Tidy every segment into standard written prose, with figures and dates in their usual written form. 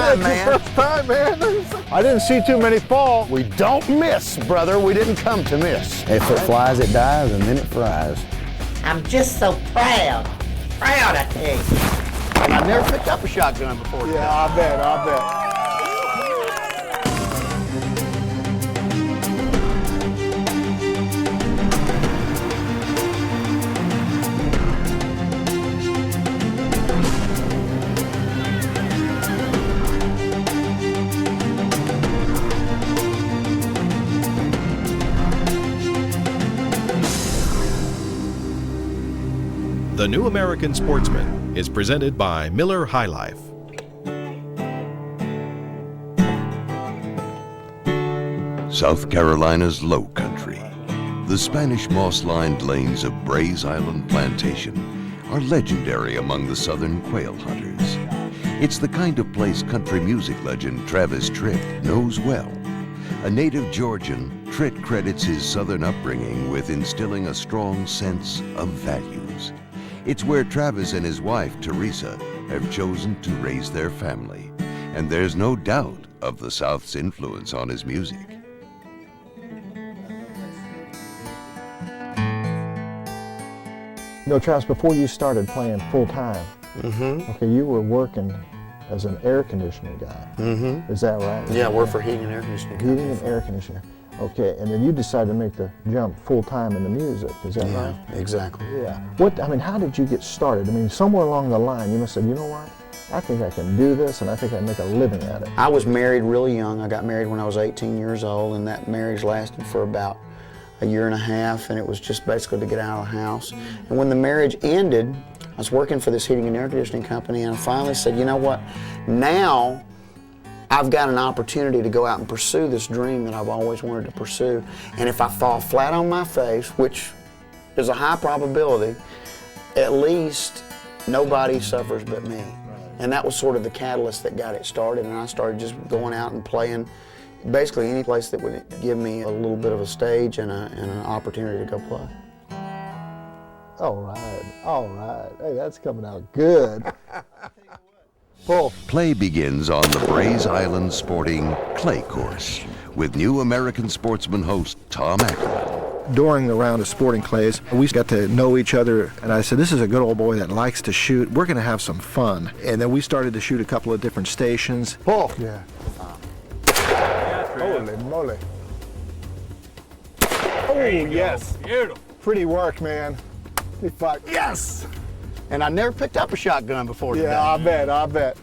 time, man. First time, man. I didn't see too many fall. We don't miss, brother. We didn't come to miss. If it flies, it dies, and then it fries. I'm just so proud. Proud, I tell you. And I've never picked up a shotgun before. Yeah, I bet. The New American Sportsman is presented by Miller High Life. South Carolina's low country. The Spanish moss-lined lanes of Bray's Island Plantation are legendary among the southern quail hunters. It's the kind of place country music legend Travis Tritt knows well. A native Georgian, Tritt credits his southern upbringing with instilling a strong sense of values. It's where Travis and his wife, Teresa, have chosen to raise their family. And there's no doubt of the South's influence on his music. You know, Travis, before you started playing full-time, okay, you were working as an air conditioning guy. Is that right? Yeah, we're for heating and air conditioning. Heating and air conditioner. Okay, and then you decided to make the jump full-time into music, is that right? Exactly. Yeah. How did you get started? I mean, somewhere along the line, you must have said, you know what? I think I can do this, and I think I can make a living at it. I was married really young. I got married when I was 18 years old, and that marriage lasted for about a year and a half, and it was just basically to get out of the house. And when the marriage ended, I was working for this heating and air conditioning company, and I finally said, you know what? Now I've got an opportunity to go out and pursue this dream that I've always wanted to pursue. And if I fall flat on my face, which is a high probability, at least nobody suffers but me. And that was sort of the catalyst that got it started, and I started just going out and playing basically any place that would give me a little bit of a stage and an opportunity to go play. All right. Hey, that's coming out good. Pull. Play begins on the Bray's Island Sporting Clay Course with New American Sportsman host Tom Ackerman. During the round of sporting clays, we got to know each other, and I said, this is a good old boy that likes to shoot. We're going to have some fun. And then we started to shoot a couple of different stations. Pull. Yeah. Holy moly. Oh, yes. Beautiful. Pretty work, man. Yes! And I never picked up a shotgun before today. Yeah, I bet.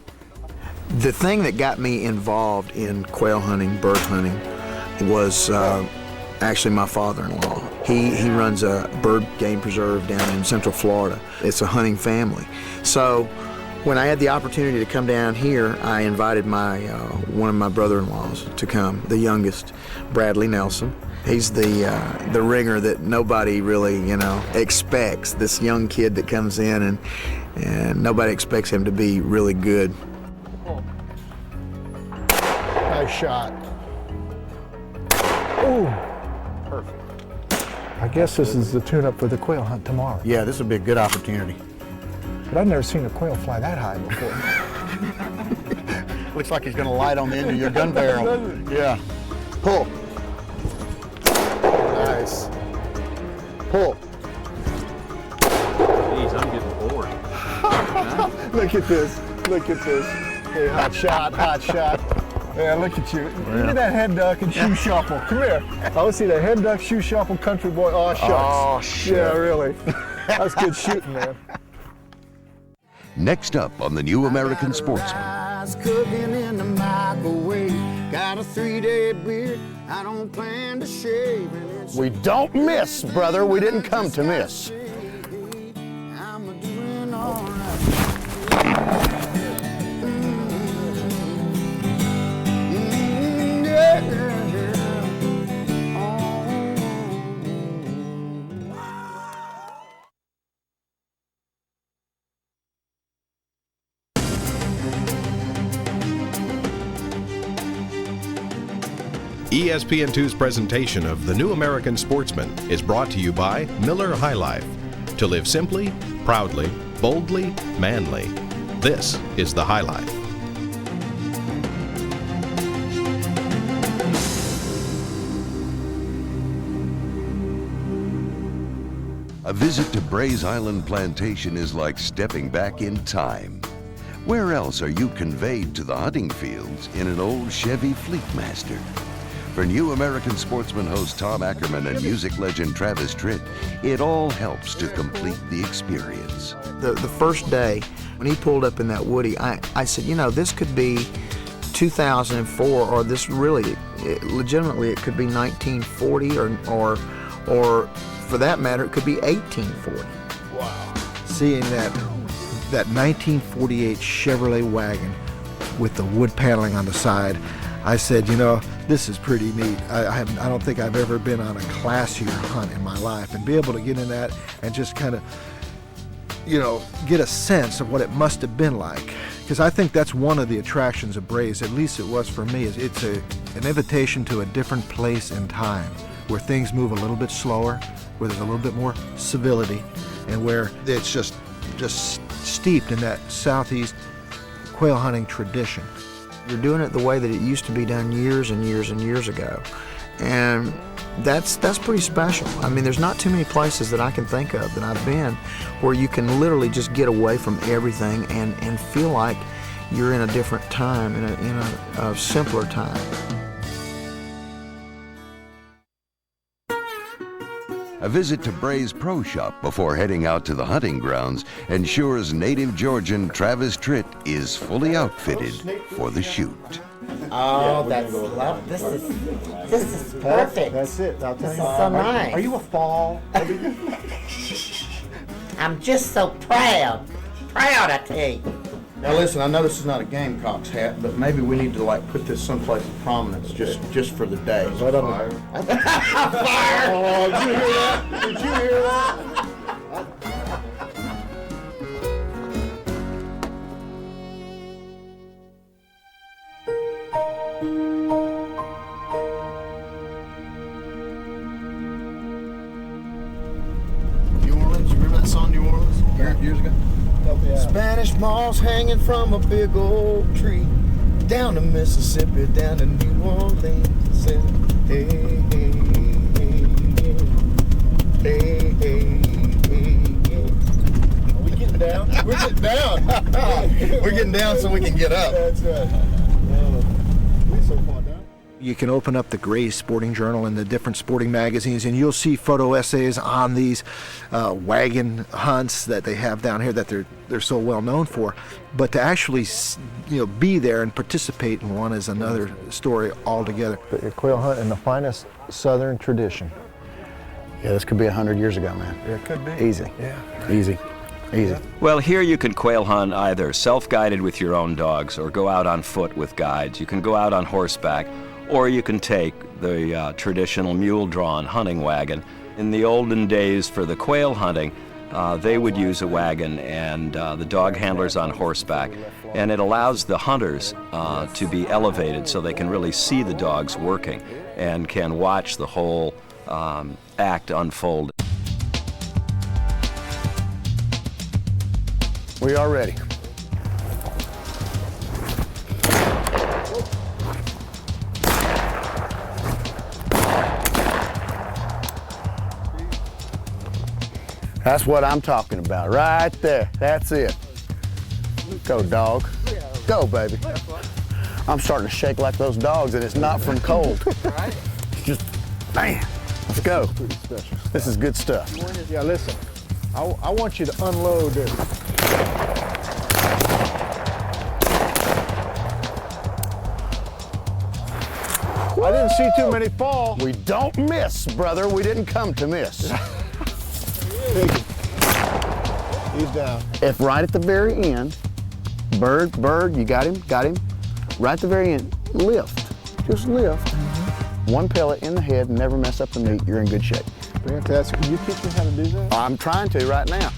The thing that got me involved in quail hunting, bird hunting, was actually my father-in-law. He runs a bird game preserve down in Central Florida. It's a hunting family. So when I had the opportunity to come down here, I invited one of my brother-in-laws to come, the youngest, Bradley Nelson. He's the ringer that nobody really, expects. This young kid that comes in and nobody expects him to be really good. Nice shot. Ooh. Perfect. I guess this is the tune-up for the quail hunt tomorrow. Yeah, this would be a good opportunity. But I've never seen a quail fly that high before. Looks like he's going to light on the end of your gun barrel. Yeah. Pull. Nice. Pull. Jeez, I'm getting bored. Look at this. Hey, hot shot. Yeah, look at you. Look at that head duck and shoe shuffle. Come here. I want to see that head duck, shoe shuffle, country boy. Oh, shucks. Oh, shit. Yeah, really. That's good shooting, man. Next up on the New American Sportsman. Cooking in the microwave. Got a 3-day beard. I don't plan to shave. We don't miss, brother. We didn't come to miss. I'm doing all right. ESPN2's presentation of The New American Sportsman is brought to you by Miller High Life. To live simply, proudly, boldly, manly. This is the High Life. A visit to Bray's Island Plantation is like stepping back in time. Where else are you conveyed to the hunting fields in an old Chevy Fleetmaster? For New American Sportsman host Tom Ackerman and music legend Travis Tritt, it all helps to complete the experience. The first day when he pulled up in that Woody, I said, you know, this could be 2004, or this really, legitimately, it could be 1940, or for that matter, it could be 1840. Wow. Seeing that 1948 Chevrolet wagon with the wood paneling on the side, I said, you know, this is pretty neat. I don't think I've ever been on a classier hunt in my life, and be able to get in that and just kind of, you know, get a sense of what it must have been like. Because I think that's one of the attractions of Bray's, at least it was for me, is it's an invitation to a different place and time, where things move a little bit slower, where there's a little bit more civility, and where it's just steeped in that southeast quail hunting tradition. You're doing it the way that it used to be done years and years and years ago, and that's pretty special. I mean, there's not too many places that I can think of that I've been where you can literally just get away from everything and feel like you're in a different time, in a simpler time. A visit to Bray's Pro Shop before heading out to the hunting grounds ensures native Georgian Travis Tritt is fully outfitted for the shoot. Oh, that's love. This is perfect. That's it. I'll tell This you. is so nice. Are you a fall? I'm just so proud. Proud, I tell you. Now listen, I know this is not a Gamecock's hat, but maybe we need to like put this someplace of prominence just for the day. Right on fire. Fire! Oh, did you hear that? Did you hear that? New Orleans, you remember that song, New Orleans, years ago? Spanish moss hanging from a big old tree, down to Mississippi, down to New Orleans. Said, hey, hey, hey, hey, hey, hey, hey. Are we getting down? We're getting down. We're getting down so we can get up. That's right. We're so far down. You can open up the Gray's Sporting Journal and the different sporting magazines, and you'll see photo essays on these wagon hunts that they have down here that they're so well known for. But to actually, be there and participate in one is another story altogether. A quail hunt in the finest southern tradition. Yeah, this could be 100 years ago, man. It could be. Easy. Yeah. Easy. Easy. Well, here you can quail hunt either self-guided with your own dogs or go out on foot with guides. You can go out on horseback, or you can take the traditional mule-drawn hunting wagon. In the olden days for the quail hunting, they would use a wagon and the dog handlers on horseback. And it allows the hunters to be elevated so they can really see the dogs working and can watch the whole act unfold. We are ready. That's what I'm talking about, right there. That's it. Go, dog. Go, baby. I'm starting to shake like those dogs, and it's not from cold. It's just, man, let's go. This is good stuff. Yeah, listen. I want you to unload this. I didn't see too many fall. We don't miss, brother. We didn't come to miss. He's down. If right at the very end, bird, you got him. Right at the very end, lift. Just lift. One pellet in the head, never mess up the meat. You're in good shape. Fantastic. Can you teach me how to do that? I'm trying to right now.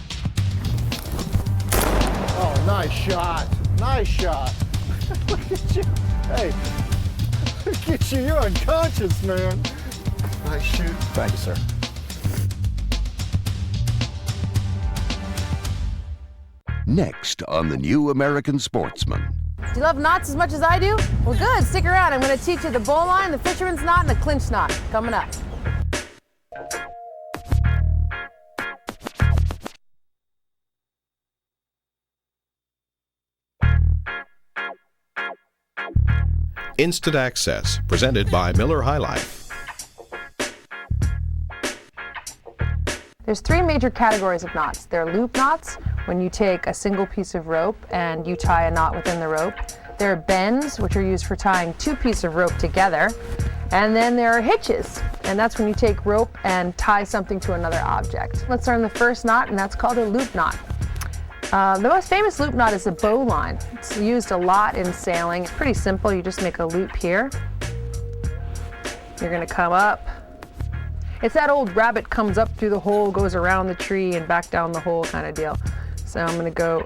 Oh, nice shot. Nice shot. Look at you. Hey, look at you. You're unconscious, man. Nice shoot. Thank you, sir. Next on the New American Sportsman. Do you love knots as much as I do? Well, good. Stick around. I'm going to teach you the bow line, the fisherman's knot, and the clinch knot. Coming up. Instant Access, presented by Miller High Life. There's three major categories of knots. There are loop knots, when you take a single piece of rope and you tie a knot within the rope. There are bends, which are used for tying two pieces of rope together. And then there are hitches, and that's when you take rope and tie something to another object. Let's learn the first knot, and that's called a loop knot. The most famous loop knot is a bowline. It's used a lot in sailing. It's pretty simple. You just make a loop here. You're going to come up. It's that old rabbit comes up through the hole, goes around the tree, and back down the hole kind of deal. So I'm going to go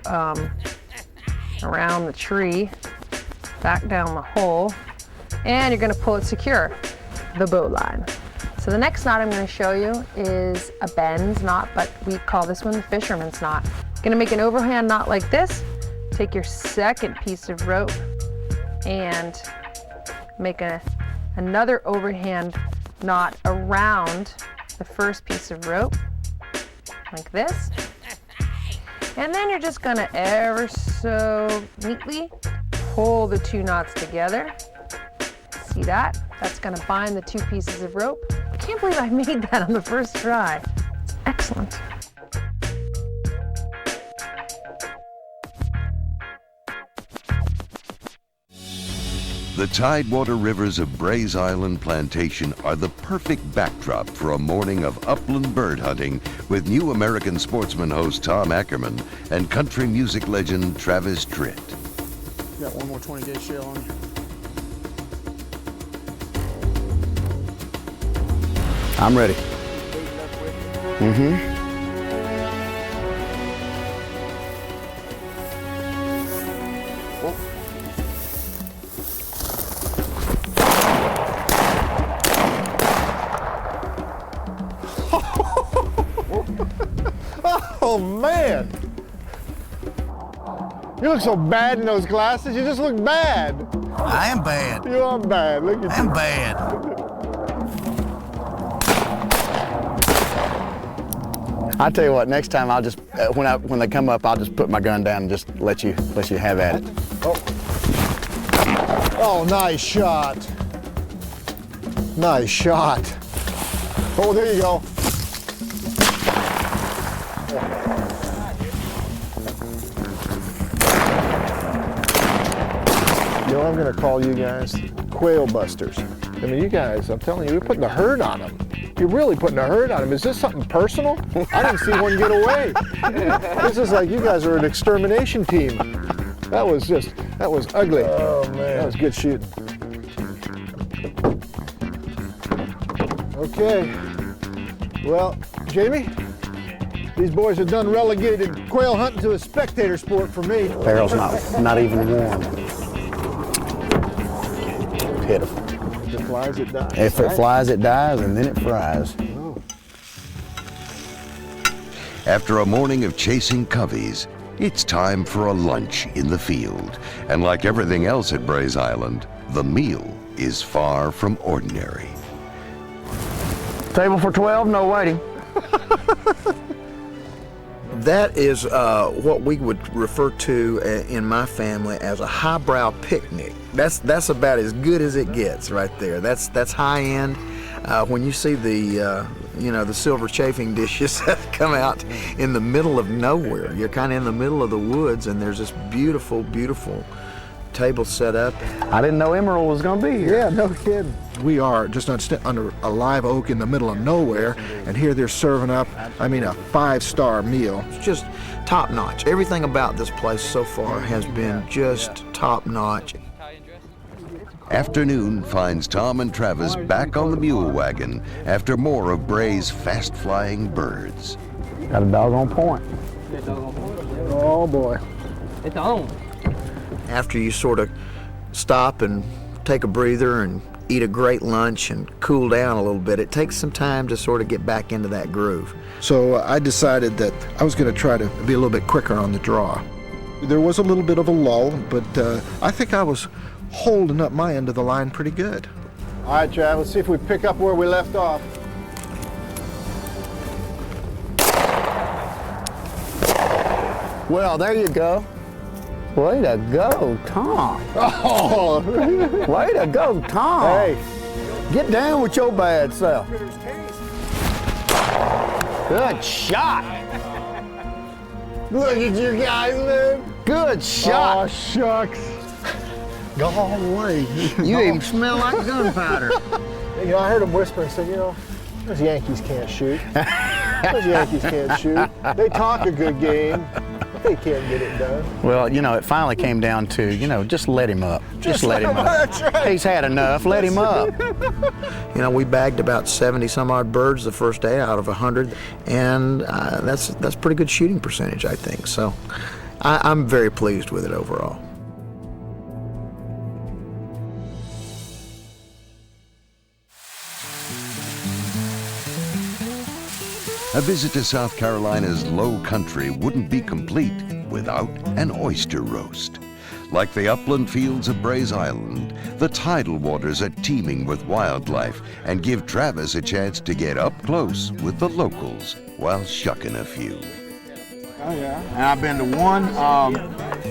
around the tree, back down the hole, and you're going to pull it secure, the bowline. So the next knot I'm going to show you is a bend knot, but we call this one the fisherman's knot. Going to make an overhand knot like this. Take your second piece of rope and make another overhand knot around the first piece of rope, like this. And then you're just gonna ever so neatly pull the two knots together. See that? That's gonna bind the two pieces of rope. I can't believe I made that on the first try. It's excellent. The tidewater rivers of Brays Island Plantation are the perfect backdrop for a morning of upland bird hunting with New American Sportsman host Tom Ackerman and country music legend Travis Tritt. Got one more 20 gauge shell on you. I'm ready. Mm-hmm. Oh man! You look so bad in those glasses. You just look bad. I am bad. You are bad. Look at I am bad. I tell you what, next time I'll just when they come up, I'll just put my gun down and just let you have at it. Oh, nice shot. Nice shot. Oh, there you go. You know, I'm going to call you guys quail busters. I mean, you guys, I'm telling you, you're putting a hurt on them. You're really putting a hurt on them. Is this something personal? I didn't see one get away. This is like you guys are an extermination team. That was ugly. Oh, man. That was good shooting. Okay. Well, Jamie, these boys have done relegated quail hunting to a spectator sport for me. Barrel's not even warm. Pitiful. If it flies, it dies. If it flies, it dies, and then it fries. After a morning of chasing coveys, it's time for a lunch in the field. And like everything else at Brays Island, the meal is far from ordinary. Table for 12, no waiting. That is what we would refer to in my family as a highbrow picnic. That's about as good as it gets right there. That's high end. When you see the the silver chafing dishes that come out in the middle of nowhere, you're kind of in the middle of the woods, and there's this beautiful, beautiful table set up. I didn't know Emerald was going to be here. Yeah, no kidding. We are just under a live oak in the middle of nowhere, and here they're serving up, I mean, a 5-star meal. It's just top notch. Everything about this place so far has been just top notch. Afternoon finds Tom and Travis back on the mule wagon after more of Brays' fast-flying birds. Got a dog on point. Oh boy. It's on. After you sort of stop and take a breather and eat a great lunch and cool down a little bit, it takes some time to sort of get back into that groove. So I decided that I was going to try to be a little bit quicker on the draw. There was a little bit of a lull, but I think I was holding up my end of the line pretty good. All right, Trav, let's see if we pick up where we left off. Well, there you go. Way to go, Tom. Oh, Way to go, Tom. hey. Get down with your bad self. Good shot. Look at you guys, man. Good Oh, shot. shucks. Golly. You even smell like gunpowder. You know, I heard him whisper and said, you know, those Yankees can't shoot. Those Yankees can't shoot. They talk a good game, but they can't get it done. Well, you know, it finally came down to, you know, just let him up. Just let him up. That's right. He's had enough. Let him up. You know, we bagged about 70 some odd birds the first day out of 100, and that's a pretty good shooting percentage, I think. So I'm very pleased with it overall. A visit to South Carolina's low country wouldn't be complete without an oyster roast. Like the upland fields of Bray's Island, the tidal waters are teeming with wildlife and give Travis a chance to get up close with the locals while shucking a few. Oh, yeah. And I've been to one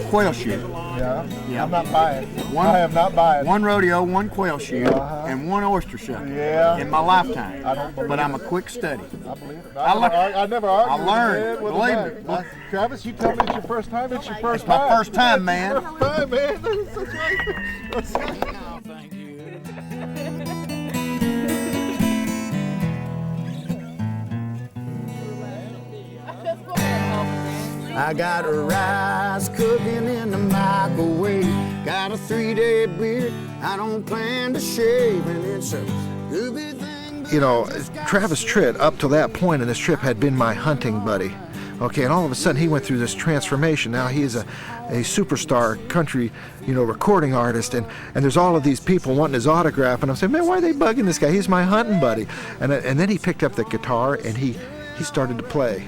quail shoot. Yeah. Yeah. I'm not buying. I am not buying. One rodeo, one quail shoot, and one oyster shuck in my lifetime. I don't believe but I'm a it. quick study. I believe it. I I never argue. I learned. With a Believe man. me. Travis, you tell me it's your first time. It's your first It's my time. first time, man. First time, man. That's right. That's right. I got a rice cooking in the microwave. Got a 3-day beard. I don't plan to shave, and it's a good thing. You know, Travis Tritt, up to that point in this trip, had been my hunting buddy. Okay, and all of a sudden he went through this transformation. Now he is a superstar country, you know, recording artist, and there's all of these people wanting his autograph, and I'm saying, man, why are they bugging this guy? He's my hunting buddy. And then he picked up the guitar and he started to play.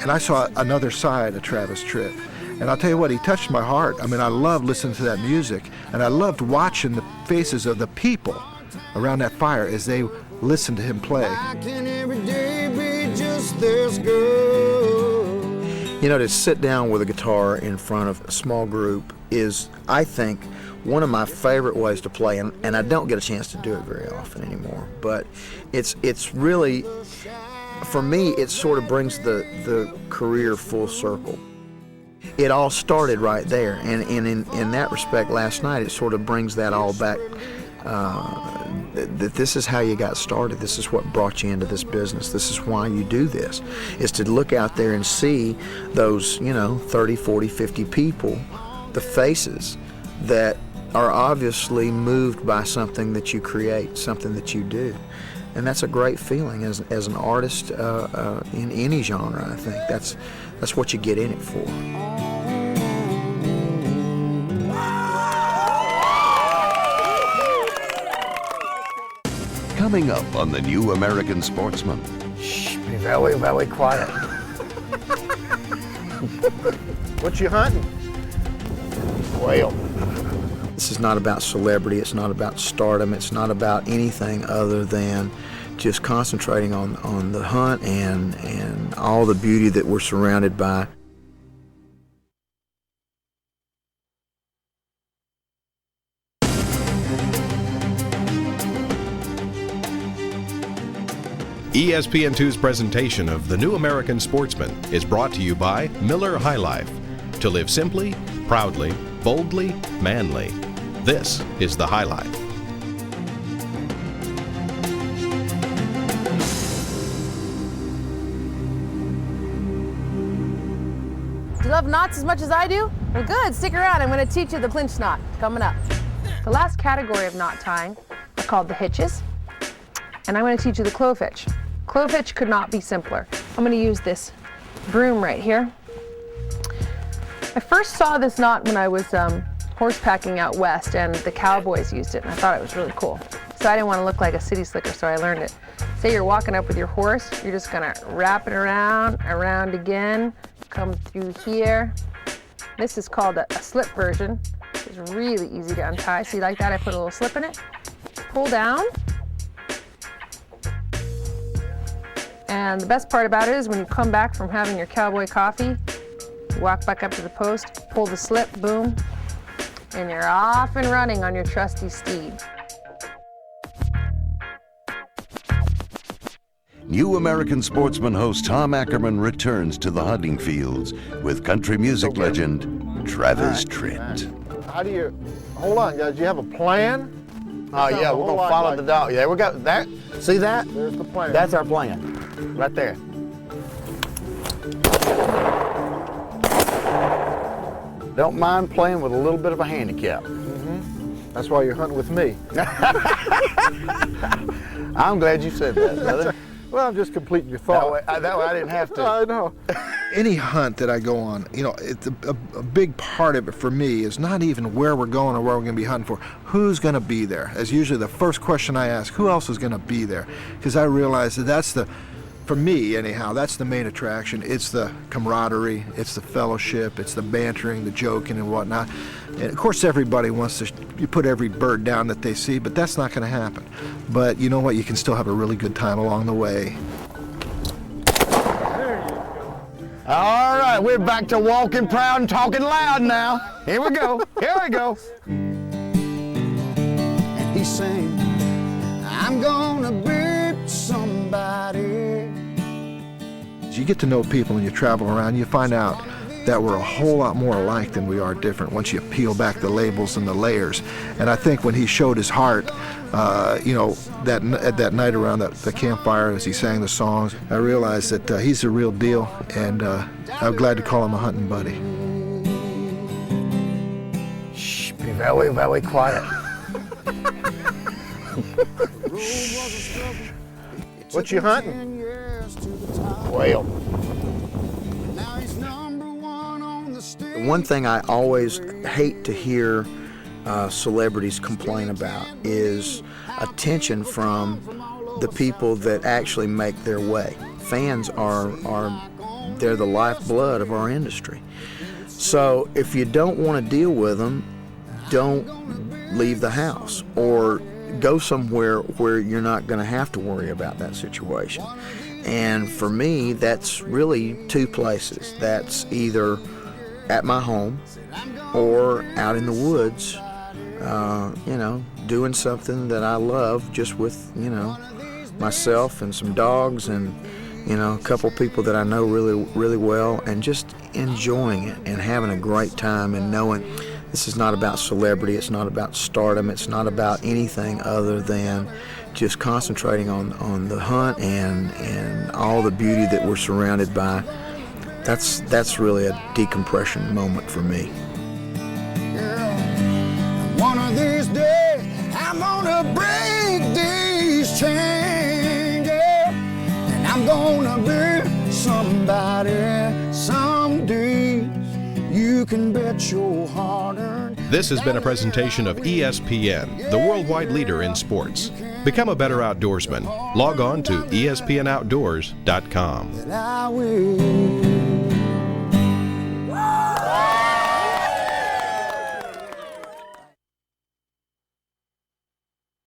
And I saw another side of Travis Tritt. And I'll tell you what, he touched my heart. I mean, I loved listening to that music, and I loved watching the faces of the people around that fire as they listened to him play. Why can every day be just this good? You know, to sit down with a guitar in front of a small group is, I think, one of my favorite ways to play, and I don't get a chance to do it very often anymore. But it's really, for me, it sort of brings the career full circle. It all started right there, and in that respect, last night, it sort of brings that all back, that this is how you got started. This is what brought you into this business. This is why you do this, is to look out there and see those, 30, 40, 50 people, the faces that are obviously moved by something that you create, something that you do. And that's a great feeling as an artist in any genre, I think. That's what you get in it for. Coming up on the New American Sportsman. Shh, be very, very quiet. What you hunting? Quail. This is not about celebrity, it's not about stardom, it's not about anything other than just concentrating on the hunt and all the beauty that we're surrounded by. ESPN2's presentation of The New American Sportsman is brought to you by Miller High Life. To live simply, proudly, boldly, manly. This is the High Life. Do you love knots as much as I do? Well, good. Stick around. I'm going to teach you the clinch knot coming up. The last category of knot tying are called the hitches, and I'm going to teach you the clove hitch. Clove hitch could not be simpler. I'm going to use this broom right here. I first saw this knot when I was horse packing out west, and the cowboys used it, and I thought it was really cool. So I didn't want to look like a city slicker, so I learned it. Say you're walking up with your horse, you're just going to wrap it around again, come through here. This is called a slip version. It's really easy to untie. See, like that, I put a little slip in it. Pull down. And the best part about it is when you come back from having your cowboy coffee, walk back up to the post, pull the slip, boom, and you're off and running on your trusty steed. New American Sportsman host Tom Ackerman returns to the hunting fields with country music legend Travis Tritt. How do you, hold on guys, do you have a plan? Oh yeah, we're gonna follow the dog. Yeah, we got that. See that? There's the plan. That's our plan, right there. Don't mind playing with a little bit of a handicap. That's why you're hunting with me. I'm glad you said that, brother. Well, I'm just completing your thought. That way I didn't have to. I know. Any hunt that I go on, you know, it's a big part of it for me is not even where we're going or where we're going to be hunting for. Who's going to be there? As usually the first question I ask, who else is going to be there? Because I realize that that's the, for me anyhow, that's the main attraction. It's the camaraderie, it's the fellowship, it's the bantering, the joking and whatnot. And of course everybody wants to, you put every bird down that they see, but that's not going to happen. But you know what, you can still have a really good time along the way. All right, we're back to walking proud and talking loud now. Here we go, here we go. And he sang, I'm gonna be somebody. As you get to know people and you travel around, you find out that we're a whole lot more alike than we are different once you peel back the labels and the layers. And I think when he showed his heart, you know, that night around the campfire as he sang the songs, I realized that he's the real deal, and I'm glad to call him a hunting buddy. Shh, be very, very quiet. What you hunting? Quail. One thing I always hate to hear celebrities complain about is attention from the people that actually make their way. Fans they're the lifeblood of our industry. So if you don't want to deal with them, don't leave the house or go somewhere where you're not going to have to worry about that situation. And for me, that's really two places. That's either at my home or out in the woods, you know, doing something that I love just with, you know, myself and some dogs and, you know, a couple people that I know really, really well, and just enjoying it and having a great time and knowing this is not about celebrity, it's not about stardom, it's not about anything other than just concentrating on the hunt and all the beauty that we're surrounded by. That's really a decompression moment for me. One of these days, I'm gonna break these chains, yeah. And I'm gonna be somebody someday. You can bet your hard-earned. This has been a presentation of ESPN, the worldwide leader in sports. Become a better outdoorsman. Log on to ESPNOutdoors.com. That I will.